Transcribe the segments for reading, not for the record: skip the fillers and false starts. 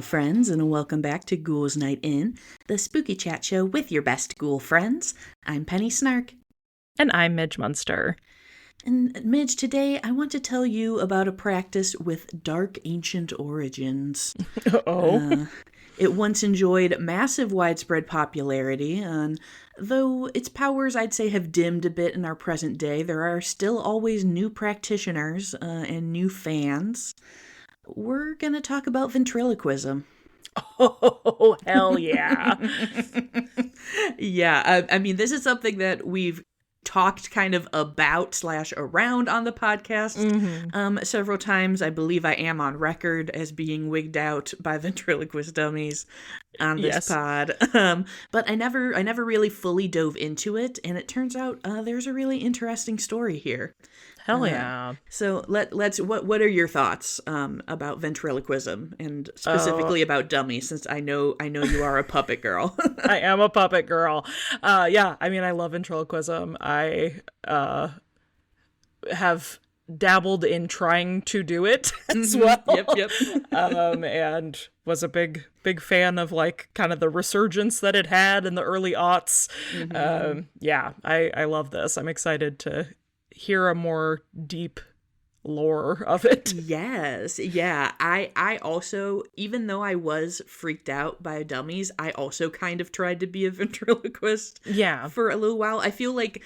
friends, and welcome back to Ghouls Night In, the spooky chat show with your best ghoul friends. I'm Penny Snark. And I'm Midge Munster. And Midge, today I want to tell you about a practice with dark ancient origins. It once enjoyed massive widespread popularity, and though its powers I'd say have dimmed a bit in our present day, there are still always new practitioners and new fans. We're going to talk about ventriloquism. Oh, hell yeah. Yeah, I mean, this is something that we've talked kind of about / around on the podcast several times. I believe I am on record as being wigged out by ventriloquist dummies on this pod. But I never really fully dove into it, and it turns out there's a really interesting story here. Hell yeah. So let's what are your thoughts about ventriloquism, and specifically about dummies, since I know you are a puppet girl. I am a puppet girl. Yeah, I mean, I love ventriloquism. I have dabbled in trying to do it as well. Yep. And was a big fan of like kind of the resurgence that it had in the early aughts. Yeah, I love this. I'm excited to hear a more deep lore of it. Yes. Yeah. I also, even though I was freaked out by dummies, I also kind of tried to be a ventriloquist. Yeah. For a little while. I feel like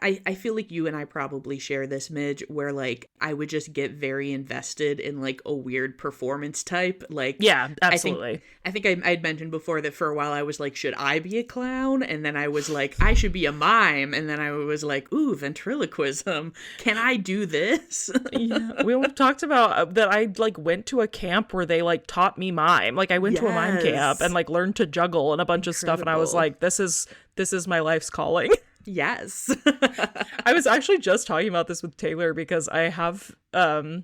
I feel like you and I probably share this, Midge, where like I would just get very invested in like a weird performance type. Like, yeah, absolutely. I think I'd mentioned before that for a while I was like, should I be a clown? And then I was like, I should be a mime. And then I was like, ooh, ventriloquism. Can I do this? Yeah, we talked about that. I like went to a camp where they like taught me mime. Like I went to a mime camp and like learned to juggle and a bunch of stuff. And I was like, this is my life's calling. Yes. I was actually just talking about this with Taylor because I have, I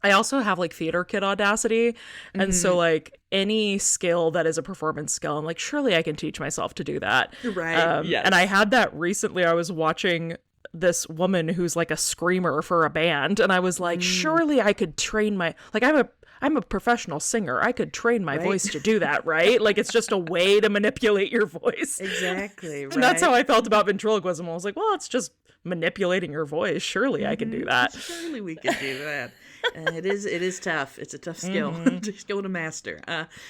also have like theater kid audacity. And so like any skill that is a performance skill, I'm like, surely I can teach myself to do that. Right. Yes. And I had that recently. I was watching this woman who's like a screamer for a band, and I was like, surely I could train I'm a professional singer. I could train my voice to do that, right? Like it's just a way to manipulate your voice. Exactly. Right. And that's how I felt about ventriloquism. I was like, well, it's just manipulating your voice. Surely I can do that. Surely we can do that. It is tough. It's a tough skill, skill to master.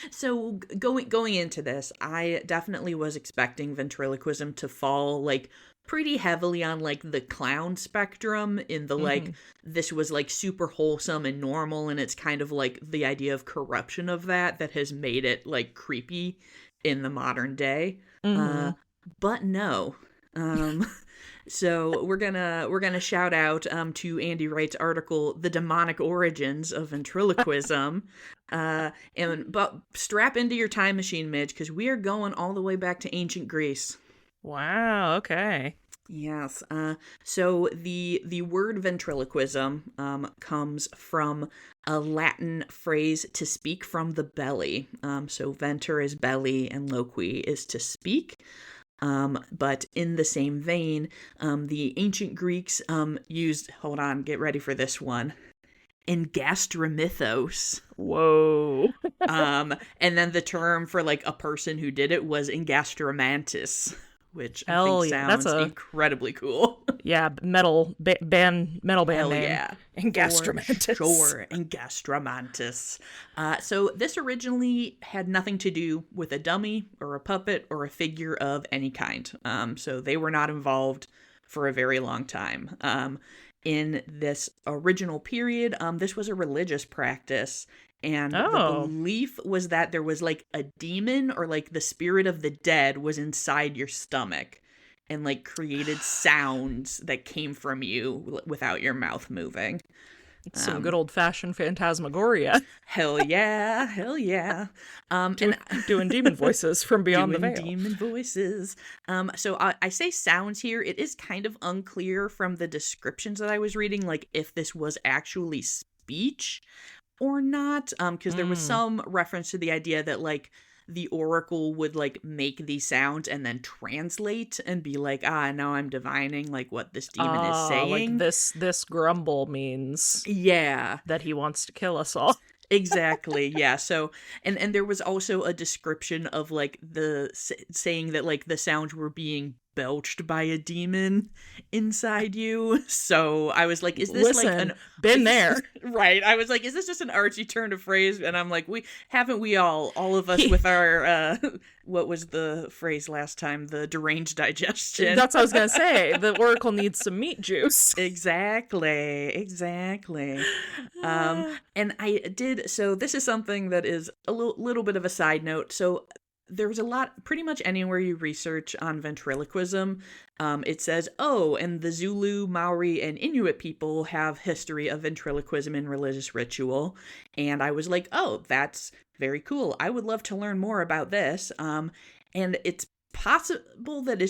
So going into this, I definitely was expecting ventriloquism to fall like pretty heavily on like the clown spectrum, in the like this was like super wholesome and normal, and it's kind of like the idea of corruption of that has made it like creepy in the modern day. But no. So we're gonna shout out to Andy Wright's article, "The Demonic Origins of Ventriloquism," but strap into your time machine, Midge, because we are going all the way back to ancient Greece. Wow. Okay. Yes. So the word ventriloquism comes from a Latin phrase to speak from the belly. So venter is belly and loqui is to speak. But in the same vein, the ancient Greeks used, hold on, get ready for this one, engastromythos. Whoa. And then the term for like a person who did it was engastromantis, which I think sounds incredibly cool. Yeah, metal band Hell name. Yeah. Engastromantis. Sure, engastromantis. So this originally had nothing to do with a dummy or a puppet or a figure of any kind. So they were not involved for a very long time. In this original period, this was a religious practice. And the belief was that there was like a demon or like the spirit of the dead was inside your stomach and like created sounds that came from you without your mouth moving. Some good old-fashioned phantasmagoria. Hell yeah. Hell yeah. Doing demon voices from beyond the veil. Demon voices. So I say sounds here. It is kind of unclear from the descriptions that I was reading, like if this was actually speech or not, because there was some reference to the idea that like the oracle would like make these sounds and then translate and be like, now I'm divining like what this demon is saying. Like this grumble means that he wants to kill us all. Exactly. Yeah. So, and there was also a description of like saying that like the sounds were being belched by a demon inside you. So I was like, is this like Listen, an been is this there. just- right? I was like, is this just an artsy turn of phrase? And I'm like, we all of us with our what was the phrase last time? The deranged digestion. That's what I was gonna say. The Oracle needs some meat juice. Exactly. And I did, so this is something that is a little bit of a side note. So there's a lot, pretty much anywhere you research on ventriloquism, it says, oh, and the Zulu, Maori, and Inuit people have history of ventriloquism in religious ritual. And I was like, oh, that's very cool. I would love to learn more about this. And it's possible that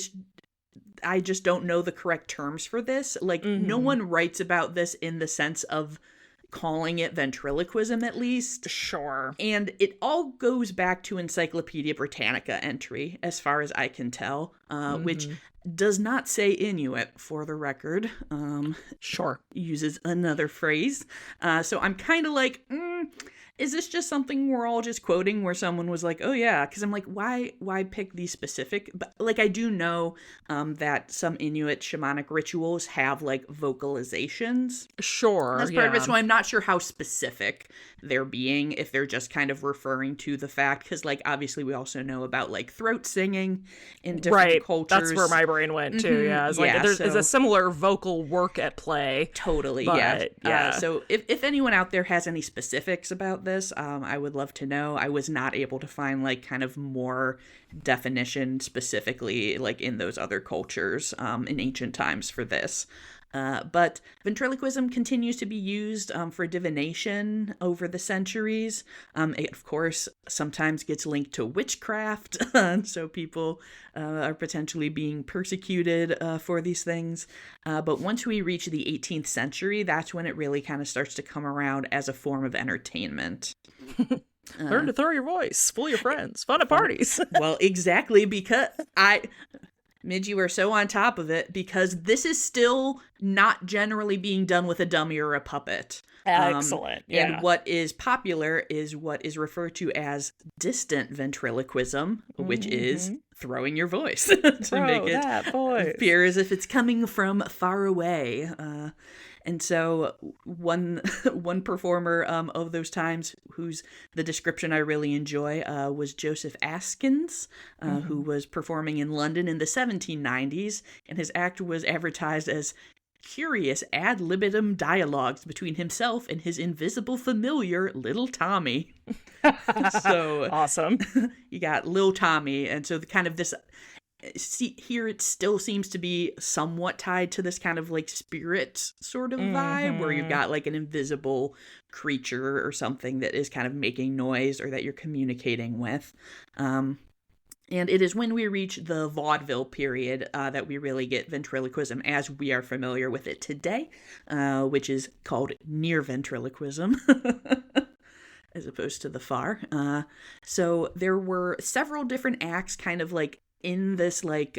I just don't know the correct terms for this. Like, no one writes about this in the sense of calling it ventriloquism, at least. Sure. And it all goes back to Encyclopedia Britannica entry, as far as I can tell, which does not say Inuit, for the record. Sure. Uses another phrase. So I'm kind of like, is this just something we're all just quoting where someone was like, oh yeah, because I'm like, why pick these specific, but like I do know that some Inuit shamanic rituals have like vocalizations. Sure. That's part of it, so I'm not sure how specific they're being, if they're just kind of referring to the fact, because like obviously we also know about like throat singing in different cultures. That's where my brain went too. Yeah, it's like there's a similar vocal work at play. Totally. But, yeah. So if anyone out there has any specifics about this, I would love to know. I was not able to find like kind of more definition specifically like in those other cultures in ancient times for this. But ventriloquism continues to be used for divination over the centuries. It, of course, sometimes gets linked to witchcraft, so people are potentially being persecuted for these things. But once we reach the 18th century, that's when it really kind of starts to come around as a form of entertainment. Learn to throw your voice, fool your friends, fun at parties. Well, exactly, because Midge, you are so on top of it, because this is still not generally being done with a dummy or a puppet. Excellent. And what is popular is what is referred to as distant ventriloquism, which is throwing your voice to make it appear as if it's coming from far away. And so one performer of those times, who's the description I really enjoy, was Joseph Askins, who was performing in London in the 1790s, and his act was advertised as curious ad libitum dialogues between himself and his invisible familiar, Little Tommy. So awesome. You got Little Tommy, and so the kind of this... See, here it still seems to be somewhat tied to this kind of like spirit sort of vibe, where you've got like an invisible creature or something that is kind of making noise or that you're communicating with. And it is when we reach the vaudeville period that we really get ventriloquism as we are familiar with it today, which is called near ventriloquism. As opposed to the far. So there were several different acts kind of like in this like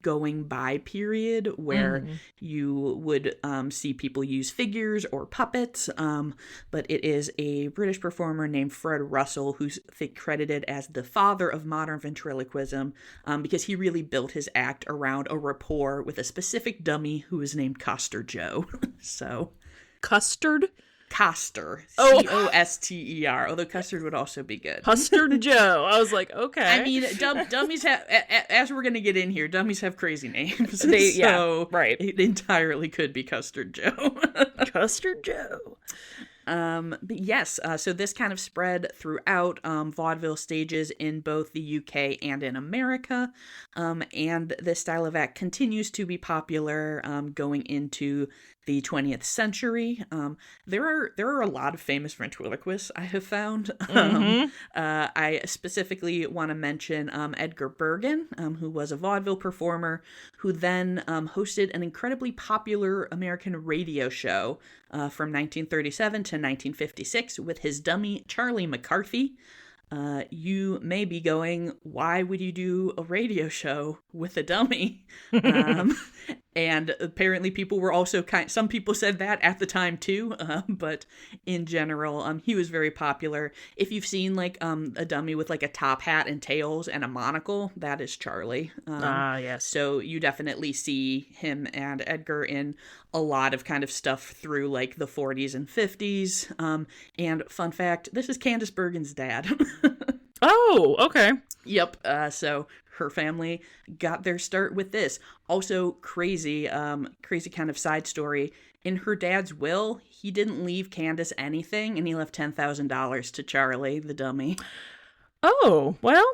going by period where you would see people use figures or puppets, but it is a British performer named Fred Russell who's credited as the father of modern ventriloquism, because he really built his act around a rapport with a specific dummy who is named Custard Joe. So Custard? Coster. Coster. Although custard would also be good. Custard Joe. I was like, okay. I mean, dummies have, as we're going to get in here, dummies have crazy names. Right. It entirely could be Custard Joe. Custard Joe. But yes, so this kind of spread throughout vaudeville stages in both the UK and in America, and this style of act continues to be popular going into the 20th century. There are a lot of famous ventriloquists I have found. I specifically want to mention Edgar Bergen, who was a vaudeville performer who then hosted an incredibly popular American radio show from 1937 to 1956 with his dummy Charlie McCarthy. You may be going, why would you do a radio show with a dummy? And apparently people were also some people said that at the time too, but in general, he was very popular. If you've seen like a dummy with like a top hat and tails and a monocle, that is Charlie. Yes. So you definitely see him and Edgar in a lot of kind of stuff through like the 40s and 50s. And fun fact, this is Candice Bergen's dad. Oh, okay. Yep. So her family got their start with this. Also crazy kind of side story. In her dad's will, he didn't leave Candace anything, and he left $10,000 to Charlie, the dummy. Oh, well,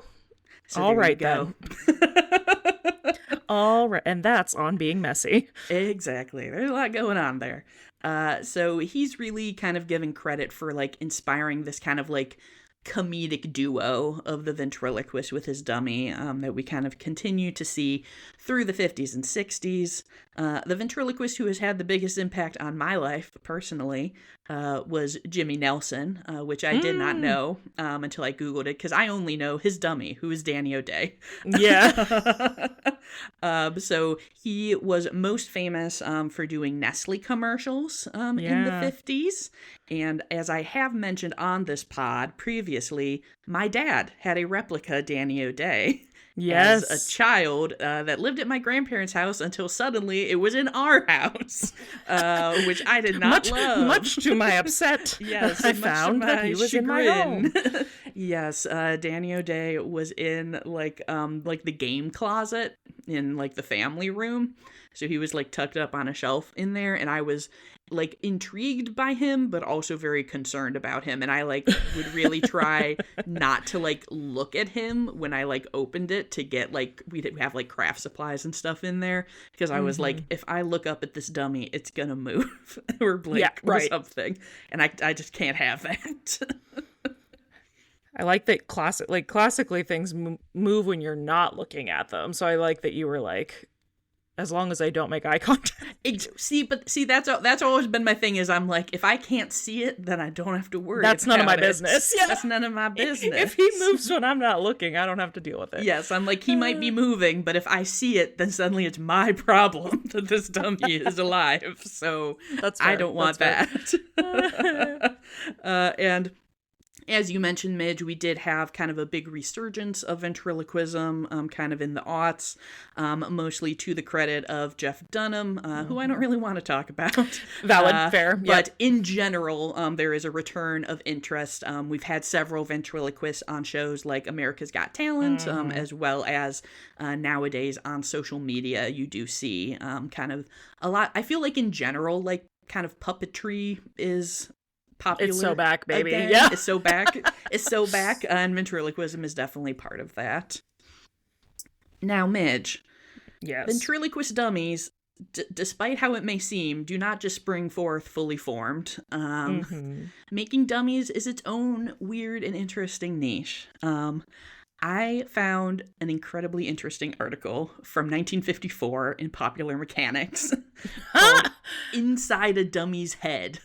So all there right you go. then. All right, and that's on being messy. Exactly. There's a lot going on there. So he's really kind of given credit for like inspiring this kind of like comedic duo of the ventriloquist with his dummy that we kind of continue to see through the 50s and 60s. The ventriloquist who has had the biggest impact on my life personally was Jimmy Nelson, which I did not know until I Googled it, because I only know his dummy, who is Danny O'Day. Yeah. So he was most famous for doing Nestle commercials in the 50s. And as I have mentioned on this pod previously, my dad had a replica Danny O'Day. Yes. As a child that lived at my grandparents' house until suddenly it was in our house, which I did not love. Much to my upset, yes, I found that he was in my home. Yes, Danny O'Day was in like the game closet in like the family room. So he was like tucked up on a shelf in there, and I was like intrigued by him, but also very concerned about him. And I like would really try not to like look at him when I like opened it to get like, we'd have like craft supplies and stuff in there. Because I was like, if I look up at this dummy, it's gonna move or blink or something. And I just can't have that. I like that classically things move when you're not looking at them. So I like that you were like, as long as I don't make eye contact. See, that's always been my thing, is I'm like, if I can't see it, then I don't have to worry. That's none of my business. Yeah. That's none of my business. If he moves when I'm not looking, I don't have to deal with it. Yes, I'm like, he might be moving, but if I see it, then suddenly it's my problem that this dummy is alive. So that's fair. I don't want that. And as you mentioned, Midge, we did have kind of a big resurgence of ventriloquism kind of in the aughts, mostly to the credit of Jeff Dunham, who I don't really want to talk about. Valid, fair. But in general, there is a return of interest. We've had several ventriloquists on shows like America's Got Talent, as well as nowadays on social media, you do see kind of a lot. I feel like in general, like kind of puppetry is popular. It's so back, baby. Again. Yeah. It's so back. And ventriloquism is definitely part of that. Now, Midge. Yes. Ventriloquist dummies, despite how it may seem, do not just spring forth fully formed. Making dummies is its own weird and interesting niche. I found an incredibly interesting article from 1954 in Popular Mechanics called Inside a Dummy's Head.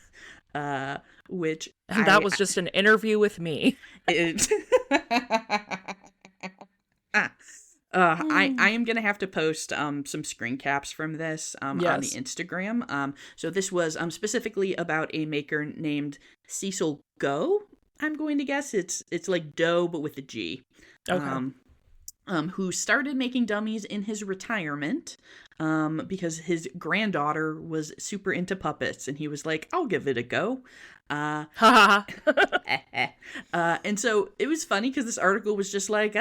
Which that was just an interview with me. I am gonna have to post some screen caps from this on the Instagram. So this was specifically about a maker named Cecil Go. I'm going to guess it's like Doe but with a G. Okay. Who started making dummies in his retirement because his granddaughter was super into puppets, and he was like, I'll give it a go. And so it was funny because this article was just like,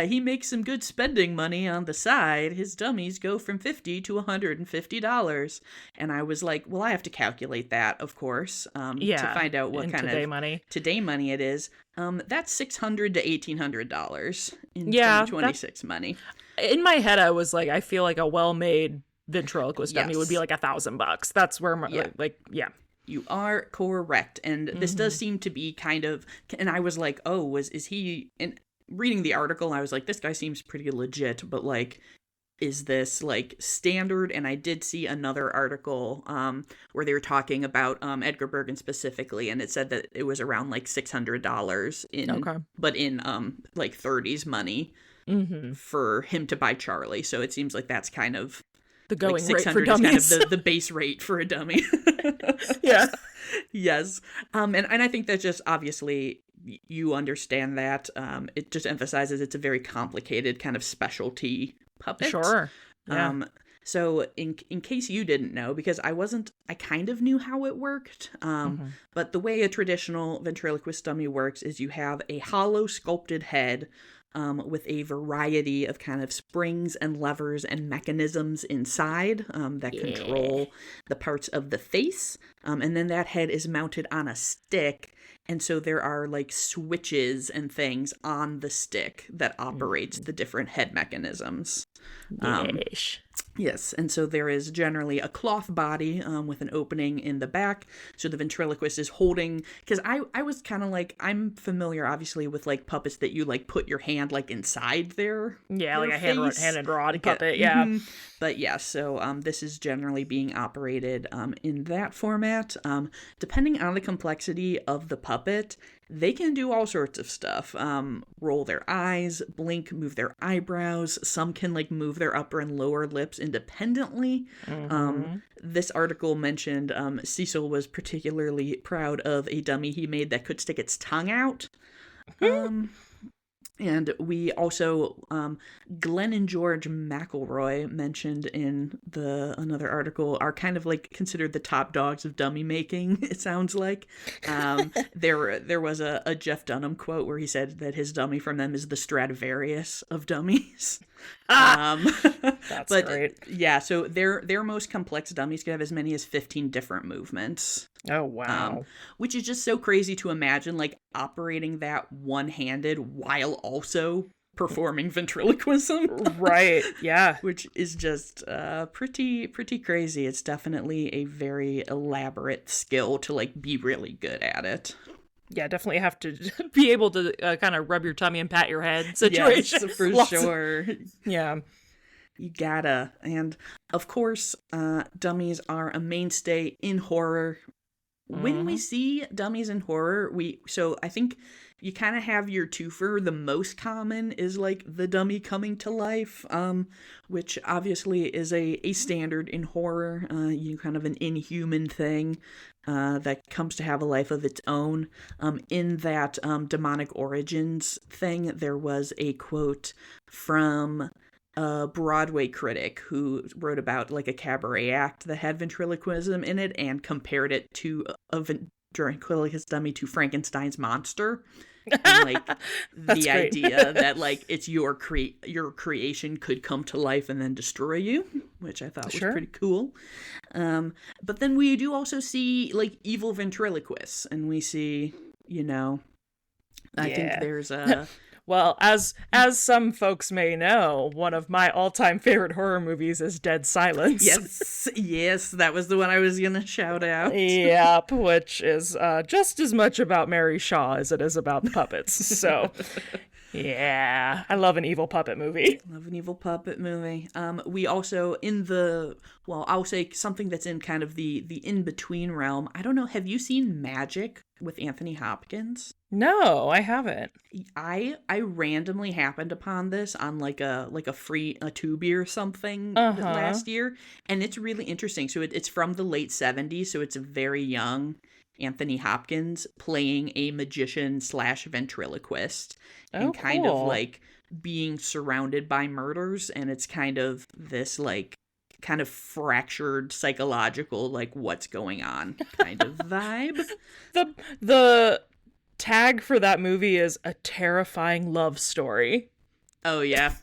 he makes some good spending money on the side. His dummies go from $50 to $150. And I was like, well, I have to calculate that, of course, to find out what kind of today money it is. That's $600 to $1,800 in 2026 money. In my head, I was like, I feel like a well-made ventriloquist dummy would be like $1,000. That's where my You are correct. And this does seem to be kind of, and I was like, oh, is he, and reading the article, I was like, this guy seems pretty legit, but like, is this like standard? And I did see another article where they were talking about Edgar Bergen specifically, and it said that it was around like $600 but in like 30s money for him to buy Charlie. So it seems like that's kind of The going like rate for 600 is kind dummies. of the base rate for a dummy. Yeah. Yes. And I think that just obviously you understand that. It just emphasizes it's a very complicated kind of specialty puppet. Sure. Yeah. So in case you didn't know, because I kind of knew how it worked, but the way a traditional ventriloquist dummy works is you have a hollow sculpted head with a variety of kind of springs and levers and mechanisms inside that control the parts of the face. And then that head is mounted on a stick. And so there are like switches and things on the stick that operates the different head mechanisms. Yes, and so there is generally a cloth body with an opening in the back. So the ventriloquist is holding, because I was kind of like, I'm familiar obviously with like puppets that you like put your hand like inside their like a face. hand and rod puppet, yeah. Mm-hmm. But yeah, so this is generally being operated in that format. Depending on the complexity of the puppet, they can do all sorts of stuff. Roll their eyes, blink, move their eyebrows. Some can like move their upper and lower lips independently. This article mentioned Cecil was particularly proud of a dummy he made that could stick its tongue out. And we also, Glenn and George McElroy mentioned in another article are kind of like considered the top dogs of dummy making, it sounds like. There was a Jeff Dunham quote where he said that his dummy from them is the Stradivarius of dummies. That's great. Yeah, so their most complex dummies can have as many as 15 different movements. Oh, wow. Which is just so crazy to imagine, like, operating that one-handed while also performing ventriloquism. Right, yeah. Which is just pretty crazy. It's definitely a very elaborate skill to, like, be really good at it. Yeah, definitely have to be able to kind of rub your tummy and pat your head situation. Yes, for sure. Yeah. You gotta. And, of course, dummies are a mainstay in horror. When we see dummies in horror, so I think you kind of have your twofer. The most common is like the dummy coming to life, which obviously is a standard in horror. Kind of an inhuman thing that comes to have a life of its own. In that demonic origins thing, there was a quote from a Broadway critic who wrote about like a cabaret act that had ventriloquism in it and compared it to a ventriloquist dummy to Frankenstein's monster. And like the idea that like it's your creation could come to life and then destroy you, which I thought was pretty cool. But then we do also see like evil ventriloquists, and we see, I think there's a well, as some folks may know, one of my all-time favorite horror movies is Dead Silence. Yes, that was the one I was gonna shout out. Yep, which is just as much about Mary Shaw as it is about the puppets. So, yeah, I love an evil puppet movie. We also, I'll say something that's in kind of the in-between realm. I don't know, have you seen Magic with Anthony Hopkins? No, I haven't. I randomly happened upon this on like a free Tubi or something last year, and it's really interesting. So it's from the late 70s, so it's a very young Anthony Hopkins playing a magician / ventriloquist, and kind of like being surrounded by murders, and it's kind of this like kind of fractured psychological like what's going on kind of vibe. The tag for that movie is a terrifying love story. Oh yeah.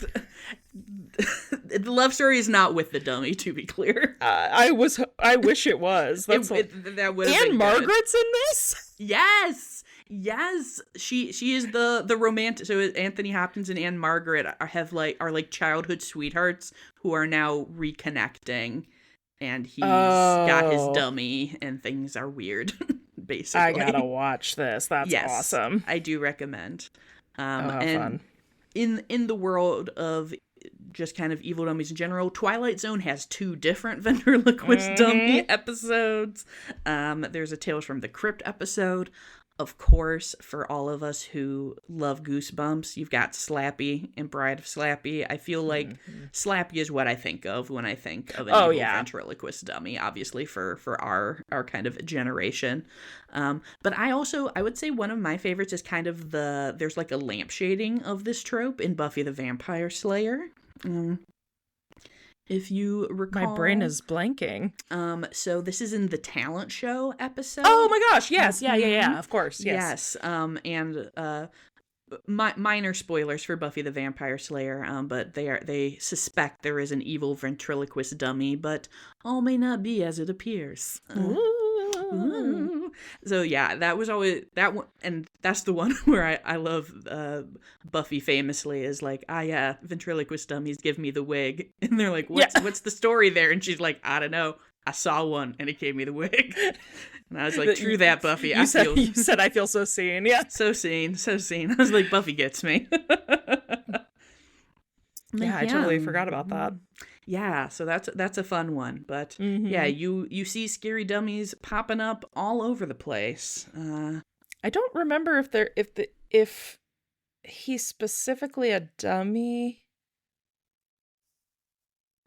The love story is not with the dummy, to be clear. I wish it was. That would have Anne been Margaret's in this? Yes. She is the romantic. So Anthony Hopkins and Anne Margaret are like childhood sweethearts who are now reconnecting, and he's got his dummy, and things are weird. Basically, I gotta watch this. That's awesome. I do recommend. How and fun. In the world of just kind of evil dummies in general, Twilight Zone has 2 different ventriloquist dummy episodes. There's a Tales from the Crypt episode. Of course, for all of us who love Goosebumps, you've got Slappy and Bride of Slappy. I feel like Slappy is what I think of when I think of an evil ventriloquist dummy, obviously for our kind of generation. But I would say one of my favorites is kind of there's like a lamp shading of this trope in Buffy the Vampire Slayer. If you recall, my brain is blanking. So this is in the talent show episode. Oh my gosh! Yes, yeah. Of course, yes. And minor spoilers for Buffy the Vampire Slayer. But they suspect there is an evil ventriloquist dummy, but all may not be as it appears. Ooh. So yeah, that was always that one, and that's the one where I love Buffy famously is like, yeah, ventriloquist dummies give me the wig, and they're like, what's the story there? And she's like, I don't know, I saw one and it gave me the wig. And I was like, true that, Buffy. You said I feel so seen. Yeah, so seen. I was like, Buffy gets me. Yeah, I totally forgot about that. Yeah, so that's a fun one, but yeah, you see scary dummies popping up all over the place. I don't remember if he's specifically a dummy.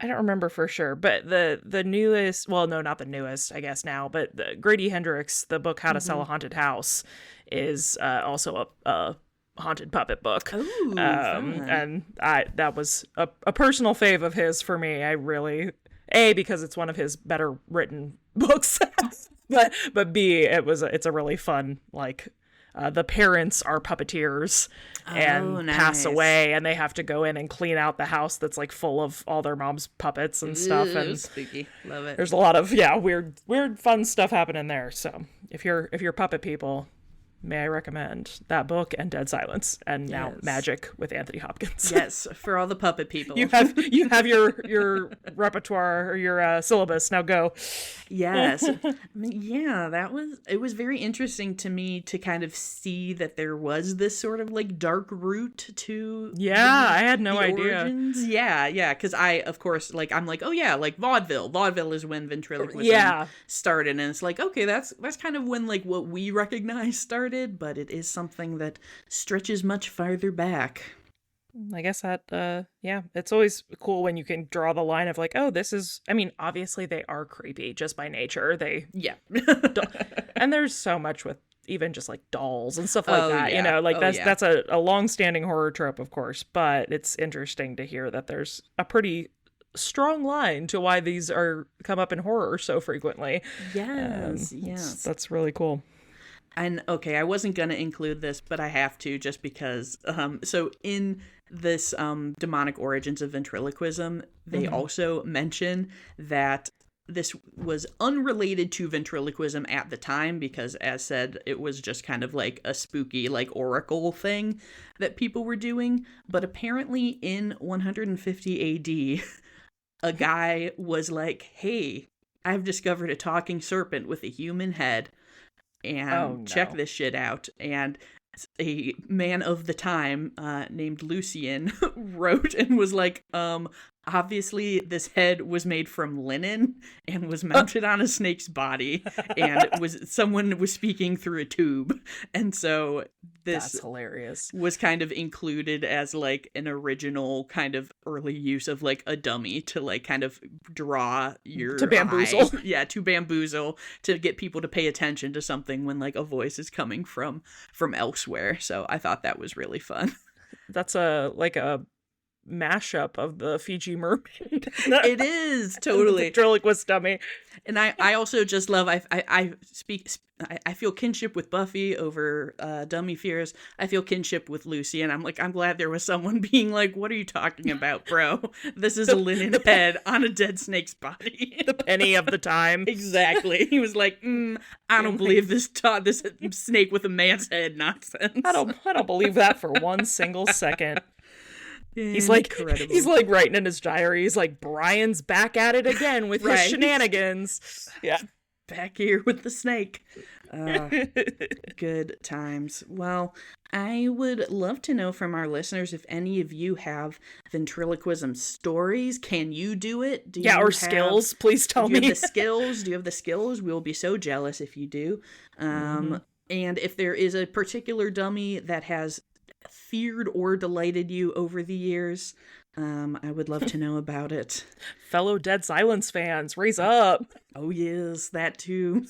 I don't remember for sure, but the newest, well, no, not the newest, I guess now, but the Grady Hendrix, the book How to Sell a Haunted House, is also a haunted puppet book. Ooh, and that was a personal fave of his for me. I really, because it's one of his better written books, but B, it's a really fun, like, the parents are puppeteers and pass away, and they have to go in and clean out the house that's like full of all their mom's puppets and stuff. And spooky, love it. There's a lot of weird fun stuff happening there. So if you're puppet people, may I recommend that book and Dead Silence, and now Magic with Anthony Hopkins. Yes, for all the puppet people. you have your repertoire or your syllabus. Now go. Yes. Yeah, it was very interesting to me to kind of see that there was this sort of like dark root to I had no idea. Origins. Yeah, because I, of course, like, I'm like, oh yeah, like vaudeville. Vaudeville is when ventriloquism started, and it's like, okay, that's kind of when like what we recognize started. But it is something that stretches much farther back. I guess that, it's always cool when you can draw the line of like, oh, this is, I mean, obviously they are creepy just by nature. And there's so much with even just like dolls and stuff like that, you know, like that's a long-standing horror trope, of course, but it's interesting to hear that there's a pretty strong line to why these come up in horror so frequently. Yes. That's really cool. And okay, I wasn't going to include this, but I have to just because. So in this demonic origins of ventriloquism, they also mention that this was unrelated to ventriloquism at the time because, as said, it was just kind of like a spooky, like, oracle thing that people were doing. But apparently in 150 AD, a guy was like, hey, I've discovered a talking serpent with a human head. And check this shit out. And a man of the time named Lucian wrote and was like, obviously this head was made from linen and was mounted on a snake's body, and someone was speaking through a tube. And so this that's hilarious. Was kind of included as like an original kind of early use of like a dummy to like kind of draw your to bamboozle. To bamboozle, to get people to pay attention to something when like a voice is coming from elsewhere. So I thought that was really fun. That's a mashup of the Fiji mermaid. It is totally ventriloquist dummy. And I also just love I feel kinship with Buffy over dummy fears. I feel kinship with Lucy, and I'm glad there was someone being like, what are you talking about, bro? This is a linen head on a dead snake's body. The penny of the time. Exactly. He was like, I don't believe this snake with a man's head nonsense. I don't believe that for one single second. He's Incredible. He's like writing in his diary. He's like, Brian's back at it again with his shenanigans. Yeah. Back here with the snake. Good times. Well, I would love to know from our listeners if any of you have ventriloquism stories. Can you do it? Or skills. Please tell me. Do you have the skills? Do you have the skills? We will be so jealous if you do. And if there is a particular dummy that has feared or delighted you over the years, I would love to know about it. Fellow Dead Silence fans, raise up. Oh, yes, that too.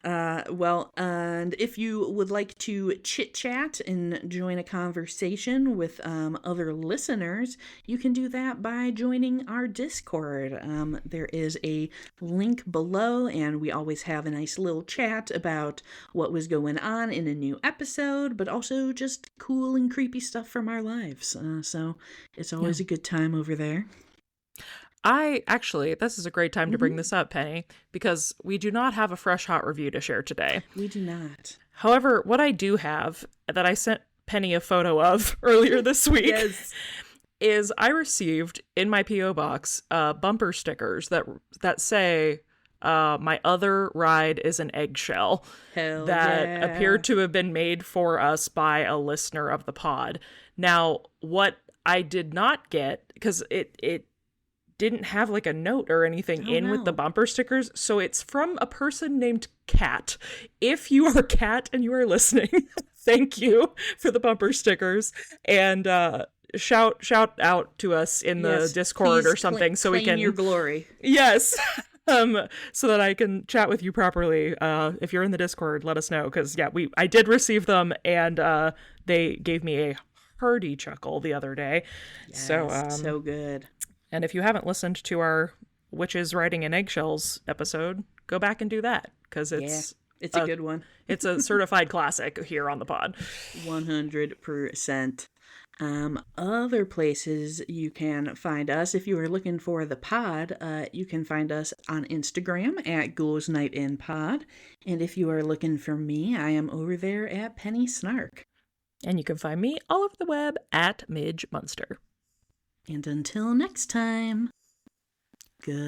And if you would like to chit-chat and join a conversation with other listeners, you can do that by joining our Discord. There is a link below, and we always have a nice little chat about what was going on in a new episode, but also just cool and creepy stuff from our lives. So it's always a good time over there. This is a great time to bring this up, Penny, because we do not have a fresh hot review to share today. We do not. However, what I do have that I sent Penny a photo of earlier this week is I received in my P.O. box bumper stickers that say, my other ride is an eggshell. Hell that appeared to have been made for us by a listener of the pod. Now, what I did not get, because it didn't have like a note or anything with the bumper stickers, so it's from a person named Kat. If you are Kat and you are listening, thank you for the bumper stickers, and shout out to us in the Discord or something so we can your glory. Yes. So that I can chat with you properly. If you're in the Discord, let us know, because I did receive them, and they gave me a hearty chuckle the other day. Yes, so good. And if you haven't listened to our Witches Riding in Eggshells episode, go back and do that, because it's a good one. It's a certified classic here on the pod. 100%. Other places you can find us, if you are looking for the pod, you can find us on Instagram at Ghouls Night In Pod. And if you are looking for me, I am over there at Penny Snark. And you can find me all over the web at Midge Munster. And until next time, goodbye.